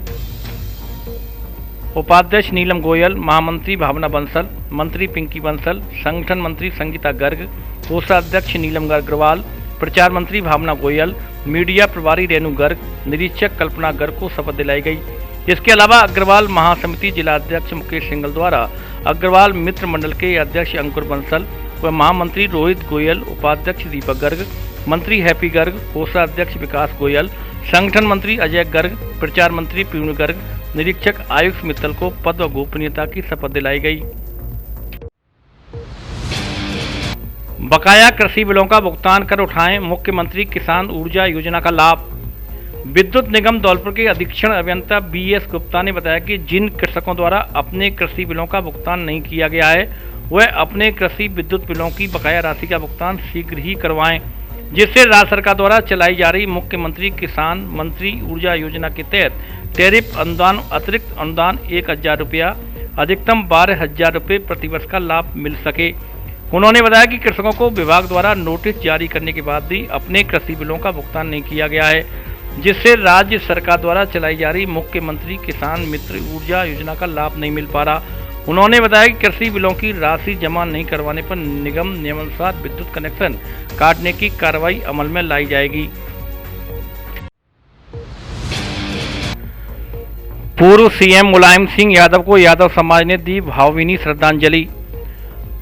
उपाध्यक्ष नीलम गोयल, महामंत्री भावना बंसल, मंत्री पिंकी बंसल, संगठन मंत्री संगीता गर्ग, कोषाध्यक्ष नीलम अग्रवाल, प्रचार मंत्री भावना गोयल, मीडिया प्रभारी रेणु गर्ग, निरीक्षक कल्पना गर्ग को शपथ दिलाई गई। इसके अलावा अग्रवाल महासमिति जिला अध्यक्ष मुकेश सिंगल द्वारा अग्रवाल मित्र मंडल के अध्यक्ष अंकुर बंसल व महामंत्री रोहित गोयल, उपाध्यक्ष दीपक गर्ग, मंत्री हैप्पी गर्ग, कोषाध्यक्ष विकास गोयल, संगठन मंत्री अजय गर्ग, प्रचार मंत्री पीयूष गर्ग, निरीक्षक आयुष मित्तल को पद व गोपनीयता की शपथ दिलाई गई। बकाया कृषि बिलों का भुगतान कर उठाएं मुख्यमंत्री किसान ऊर्जा योजना का लाभ। विद्युत निगम धौलपुर के अधीक्षण अभियंता BS गुप्ता ने बताया कि जिन कृषकों द्वारा अपने कृषि बिलों का भुगतान नहीं किया गया है वह अपने कृषि विद्युत बिलों की बकाया राशि का भुगतान शीघ्र ही करवाएं, जिससे राज्य सरकार द्वारा चलाई जा रही मुख्यमंत्री किसान मंत्री ऊर्जा योजना के तहत टैरिफ अनुदान अतिरिक्त अनुदान 1000 रुपया अधिकतम 12,000 रुपये प्रतिवर्ष का लाभ मिल सके। उन्होंने बताया कि कृषकों को विभाग द्वारा नोटिस जारी करने के बाद भी अपने कृषि बिलों का भुगतान नहीं किया गया है, जिससे राज्य सरकार द्वारा चलाई जा रही मुख्यमंत्री किसान मित्र ऊर्जा योजना का लाभ नहीं मिल पा रहा। उन्होंने बताया कि कृषि बिलों की राशि जमा नहीं करवाने पर निगम नियमानुसार विद्युत कनेक्शन काटने की कार्रवाई अमल में लाई जाएगी। पूर्व सीएम मुलायम सिंह यादव को यादव समाज ने दी भावभीनी श्रद्धांजलि।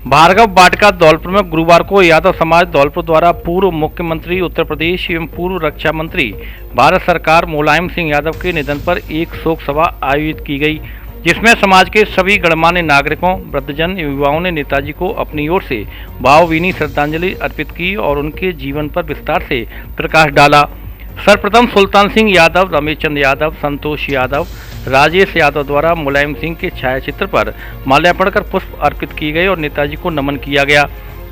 भार्गव बाटिका धौलपुर में गुरुवार को यादव समाज धौलपुर द्वारा पूर्व मुख्यमंत्री उत्तर प्रदेश एवं पूर्व रक्षा मंत्री भारत सरकार मुलायम सिंह यादव के निधन पर एक शोक सभा आयोजित की गई, जिसमें समाज के सभी गणमान्य नागरिकों, वृद्धजन एवं युवाओं ने नेताजी को अपनी ओर से भावभीनी श्रद्धांजलि अर्पित की और उनके जीवन पर विस्तार से प्रकाश डाला। सर्वप्रथम सुल्तान सिंह यादव, रमेश चंद्र यादव, संतोष यादव, राजेश यादव द्वारा मुलायम सिंह के छायाचित्र पर माल्यार्पण कर पुष्प अर्पित किए गए और नेताजी को नमन किया गया।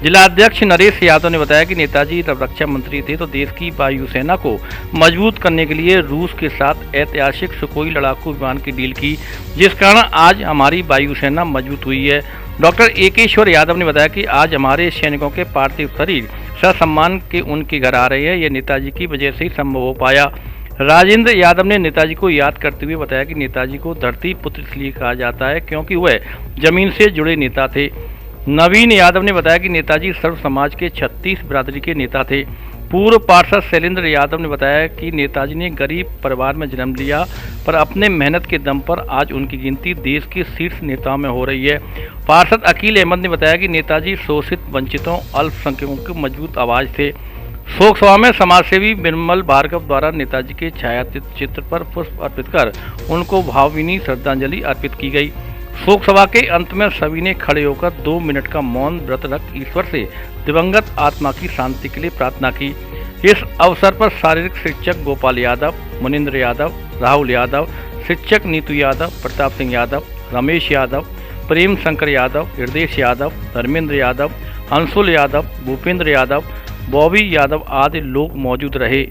जिला अध्यक्ष नरेश यादव ने बताया कि नेताजी जब रक्षा मंत्री थे तो देश की वायुसेना को मजबूत करने के लिए रूस के साथ ऐतिहासिक सुखोई लड़ाकू विमान की डील की, जिस कारण आज हमारी वायुसेना मजबूत हुई है। डॉक्टर एकेश्वर यादव ने बताया कि आज हमारे सैनिकों के पार्थिव शरीर ससम्मान के उनके घर आ रहे हैं, यह नेताजी की वजह से ही संभव हो पाया। राजेंद्र यादव ने नेताजी को याद करते हुए बताया कि नेताजी को धरती पुत्र इसलिए कहा जाता है क्योंकि वह जमीन से जुड़े नेता थे। नवीन यादव ने बताया कि नेताजी सर्व समाज के 36 बिरादरी के नेता थे। पूर्व पार्षद शैलेंद्र यादव ने बताया कि नेताजी ने गरीब परिवार में जन्म लिया, पर अपने मेहनत के दम पर आज उनकी गिनती देश के शीर्ष नेताओं में हो रही है। पार्षद अकील अहमद ने बताया कि नेताजी शोषित, वंचितों, अल्पसंख्यकों की मजबूत आवाज़ थे। शोक सभा में समाजसेवी बिमल भार्गव द्वारा नेताजी के छायाचित्र पर पुष्प अर्पित कर उनको भावभीनी श्रद्धांजलि अर्पित की गई। शोक सभा के अंत में सभी ने खड़े होकर 2 मिनट का मौन व्रत रख ईश्वर से दिवंगत आत्मा की शांति के लिए प्रार्थना की। इस अवसर पर शारीरिक शिक्षक गोपाल यादव, मुनिंद्र यादव, राहुल यादव, शिक्षक नीतू यादव, प्रताप सिंह यादव, रमेश यादव, प्रेम शंकर यादव, हृदय यादव, धर्मेंद्र यादव, अंशुल यादव, भूपेंद्र यादव, बॉबी यादव आदि लोग मौजूद रहे।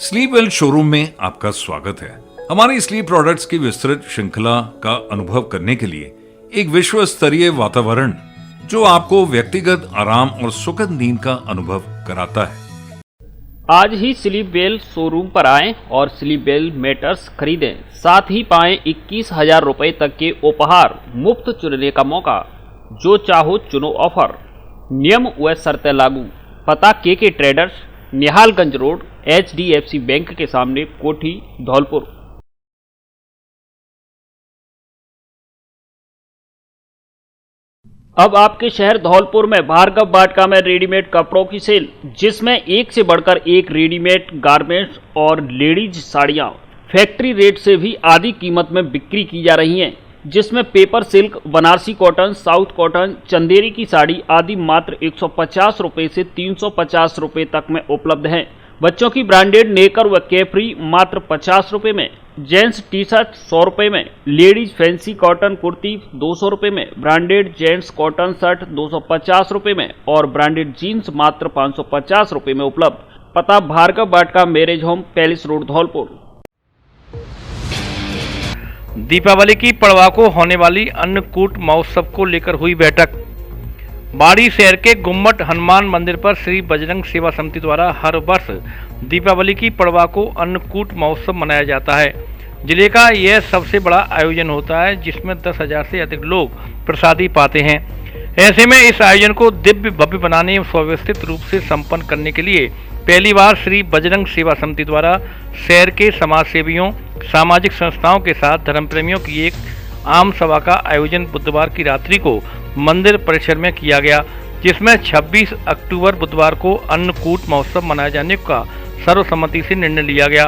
स्लीप वेल शोरूम में आपका स्वागत है। हमारी स्लीप प्रोडक्ट्स की विस्तृत श्रृंखला का अनुभव करने के लिए एक विश्व स्तरीय वातावरण जो आपको व्यक्तिगत आराम और सुखद नींद का अनुभव कराता है। आज ही स्लीप वेल शोरूम पर आएं और स्लीप वेल मैटर्स खरीदें, साथ ही पाएं 21,000 रुपए तक के उपहार, मुफ्त चुनने का मौका, जो चाहो चुनो ऑफर। नियम व शर्तें लागू। पता के traders, Nihalganj road, HDFC bank के सामने, कोठी, धौलपुर। अब आपके शहर धौलपुर में भार्गव बाटिका में रेडीमेड कपड़ों की सेल, जिसमें एक से बढ़कर एक रेडीमेड गारमेंट्स और लेडीज साड़ियां फैक्ट्री रेट से भी आधी कीमत में बिक्री की जा रही हैं, जिसमें paper silk, Banarasi cotton, south cotton, Chanderi की साड़ी आदि मात्र 150 रुपये से 350 रुपये तक में उपलब्ध हैं। बच्चों की ब्रांडेड नेकर व कैफ्री मात्र 50 रुपये में, जेंट्स टी शर्ट 100 रुपये में, लेडीज फैंसी कॉटन कुर्ती 200 रुपये में, ब्रांडेड जेंट्स कॉटन शर्ट 250 रुपये में और ब्रांडेड जीन्स मात्र 550 रुपये में उपलब्ध। पता Bhargav Vatika marriage home, palace road, Dholpur. Deepawali की पड़वा को होने वाली अन्नकूट महोत्सव को लेकर हुई बैठक। बाड़ी शहर के गुम्मट हनुमान मंदिर पर श्री बजरंग सेवा समिति द्वारा हर वर्ष दीपावली की पड़वा को अन्नकूट महोत्सव मनाया जाता है। जिले का यह सबसे बड़ा आयोजन होता है, जिसमें 10,000 से अधिक लोग प्रसादी पाते हैं। ऐसे में इस आयोजन को दिव्य भव्य बनाने एवं सुव्यवस्थित रूप से संपन्न करने के लिए पहली बार श्री बजरंग सेवा समिति द्वारा शहर के समाज सेवियों, सामाजिक संस्थाओं के साथ धर्म प्रेमियों की एक आम सभा का आयोजन बुधवार की रात्रि को मंदिर परिसर में किया गया, जिसमें 26 अक्टूबर बुधवार को अन्नकूट महोत्सव मनाए जाने का सर्वसम्मति से निर्णय लिया गया।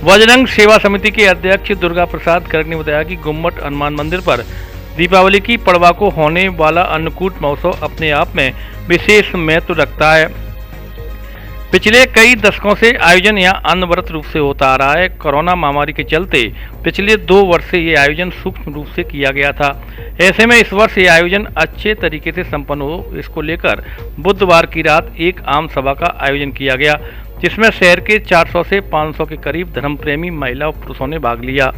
बजरंग सेवा समिति के अध्यक्ष दुर्गा प्रसाद गर्ग ने बताया कि गुम्मट हनुमान मंदिर पर दीपावली की पड़वा को होने वाला अन्नकूट महोत्सव अपने आप में विशेष महत्व रखता है। पिछले कई दशकों से आयोजन यहाँ अनवरत रूप से होता आ रहा है। कोरोना महामारी के चलते पिछले 2 वर्ष से ये आयोजन सूक्ष्म रूप से किया गया था। ऐसे में इस वर्ष ये आयोजन अच्छे तरीके से संपन्न हो, इसको लेकर बुधवार की रात एक आम सभा का आयोजन किया गया, जिसमें शहर के 400 से 500 के करीब धर्मप्रेमी महिला और पुरुषों ने भाग लिया।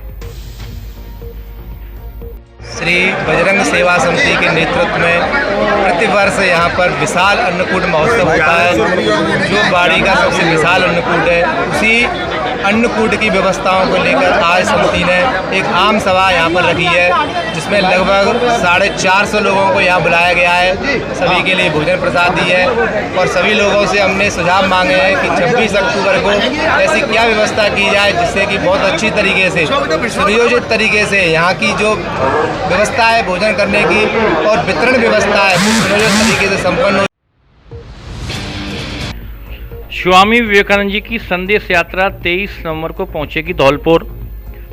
श्री बजरंग सेवा समिति के नेतृत्व में प्रतिवर्ष यहाँ पर विशाल अन्नकूट महोत्सव होता है। जो बाड़ी का सबसे विशाल अन्नकूट है, उसी अन्नकूट की व्यवस्थाओं को लेकर आज समिति ने एक आम सभा यहाँ पर रखी है, जिसमें लगभग 450 लोगों को यहाँ बुलाया गया है। सभी के लिए भोजन प्रसाद दी है और सभी लोगों से हमने सुझाव मांगे हैं कि 26 अक्टूबर को ऐसी क्या व्यवस्था की जाए जिससे कि बहुत अच्छी तरीके से, सुनियोजित तरीके से यहाँ की जो व्यवस्था है भोजन करने की और वितरण व्यवस्था है सुनियोजित तरीके से संपन्न हो। स्वामी विवेकानंद जी की संदेश यात्रा 23 नवंबर को पहुंचेगी धौलपुर।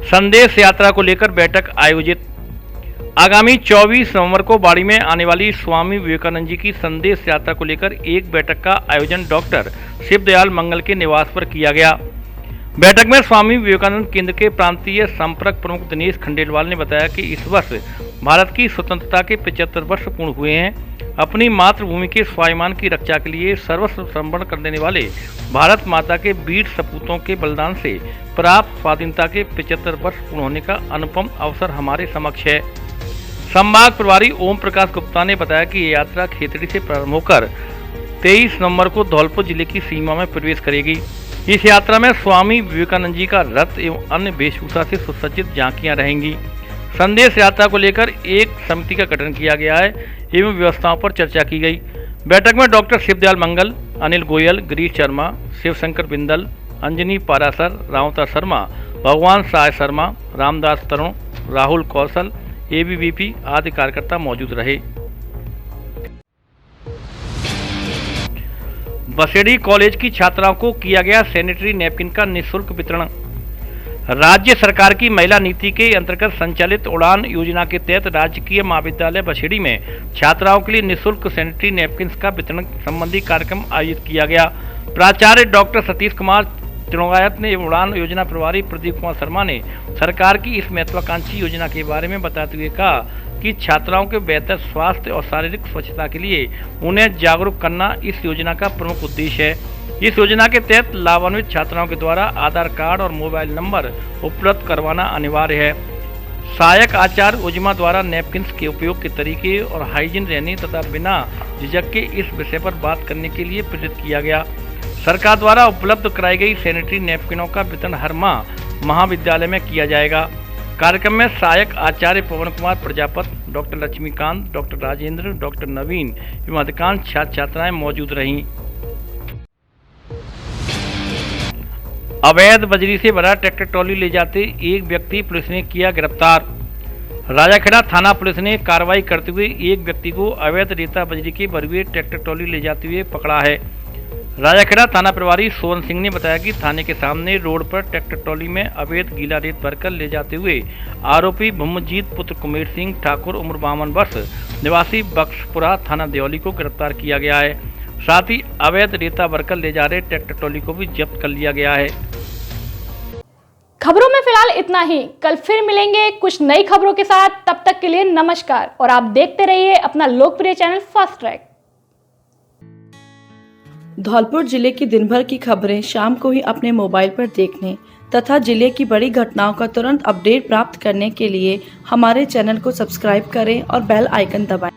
संदेश यात्रा को लेकर बैठक आयोजित। आगामी 24 नवंबर को बाड़ी में आने वाली स्वामी विवेकानंद जी की संदेश यात्रा को लेकर एक बैठक का आयोजन डॉक्टर शिवदयाल मंगल के निवास पर किया गया। बैठक में स्वामी विवेकानंद केंद्र के प्रांतीय संपर्क प्रमुख दिनेश खंडेलवाल ने बताया कि इस वर्ष भारत की स्वतंत्रता के 75 वर्ष पूर्ण हुए हैं। अपनी मातृभूमि के स्वाभिमान की रक्षा के लिए सर्वस्व समर्पण कर देने वाले भारत माता के वीर सपूतों के बलिदान से प्राप्त स्वाधीनता के 75 वर्ष पूर्ण होने का अनुपम अवसर हमारे समक्ष है। संभाग प्रभारी ओम प्रकाश गुप्ता ने बताया कि ये यात्रा खेतड़ी से प्रारंभ होकर 23 नवंबर को धौलपुर जिले की सीमा में प्रवेश करेगी। इस यात्रा में स्वामी विवेकानंद जी का रथ एवं अन्य वेशभूषा से सुसज्जित झांकियां रहेंगी। संदेश यात्रा को लेकर एक समिति का गठन किया गया है एवं व्यवस्थाओं पर चर्चा की गई। बैठक में डॉक्टर शिवदयाल मंगल, अनिल गोयल, गिरीश शर्मा, शिवशंकर बिंदल, अंजनी पारासर, रावता शर्मा, भगवान साय शर्मा, रामदास तरुण, राहुल कौशल, एबीवीपी आदि कार्यकर्ता मौजूद रहे। बसेड़ी कॉलेज की छात्राओं को किया गया सैनिटरी नैपकिन का निःशुल्क वितरण। राज्य सरकार की महिला नीति के अंतर्गत संचालित उड़ान योजना के तहत राजकीय महाविद्यालय बसेड़ी में छात्राओं के लिए निःशुल्क सैनिटरी नैपकिन का वितरण संबंधी कार्यक्रम आयोजित किया गया। प्राचार्य डॉक्टर सतीश कुमार तिणोगायत ने उड़ान योजना प्रभारी प्रदीप कुमार शर्मा ने सरकार की इस महत्वाकांक्षी योजना के बारे में बताते हुए कहा कि छात्राओं के बेहतर स्वास्थ्य और शारीरिक स्वच्छता के लिए उन्हें जागरूक करना इस योजना का प्रमुख उद्देश्य है। इस योजना के तहत लाभान्वित छात्राओं के द्वारा आधार कार्ड और मोबाइल नंबर उपलब्ध करवाना अनिवार्य है। सहायक आचार्य उजिमा द्वारा नैपकिन के उपयोग के तरीके और हाइजीन रहने तथा बिना झिझक के इस विषय पर बात करने के लिए प्रेरित किया गया। सरकार द्वारा उपलब्ध कराई गई सैनिटरी नैपकिनों का वितरण हर माह महाविद्यालय में किया जाएगा। कार्यक्रम में सहायक आचार्य Pawan Kumar Prajapati, doctor Laxmikant, doctor Rajendra, doctor Naveen एवं अधिकांश छात्र छात्राएं मौजूद रहीं। अवैध बजरी से भरा ट्रैक्टर ट्रॉली ले जाते एक व्यक्ति पुलिस ने किया गिरफ्तार। राजाखेड़ा थाना पुलिस ने कार्रवाई करते हुए एक व्यक्ति को अवैध रेता बजरी के भरे हुए ट्रैक्टर ट्रॉली ले जाते हुए पकड़ा है। राजाखेड़ा थाना प्रभारी सोहन सिंह ने बताया कि थाने के सामने रोड पर ट्रैक्टर ट्रॉली में अवैध गीला रेत भरकर ले जाते हुए आरोपी भूमजीत पुत्र कुमेर सिंह ठाकुर उम्र 52 वर्ष निवासी बख्शपुरा थाना देवली को गिरफ्तार किया गया है। साथ ही अवैध रेता भरकर ले जा रहे ट्रैक्टर ट्रॉली को भी जब्त कर लिया गया है। खबरों में फिलहाल इतना ही। कल फिर मिलेंगे कुछ नई खबरों के साथ। तब तक के लिए नमस्कार और आप देखते रहिए अपना लोकप्रिय चैनल फास्ट ट्रैक। धौलपुर जिले की दिन भर की खबरें शाम को ही अपने मोबाइल पर देखने तथा जिले की बड़ी घटनाओं का तुरंत अपडेट प्राप्त करने के लिए हमारे चैनल को सब्सक्राइब करें और बेल आइकन दबाएं।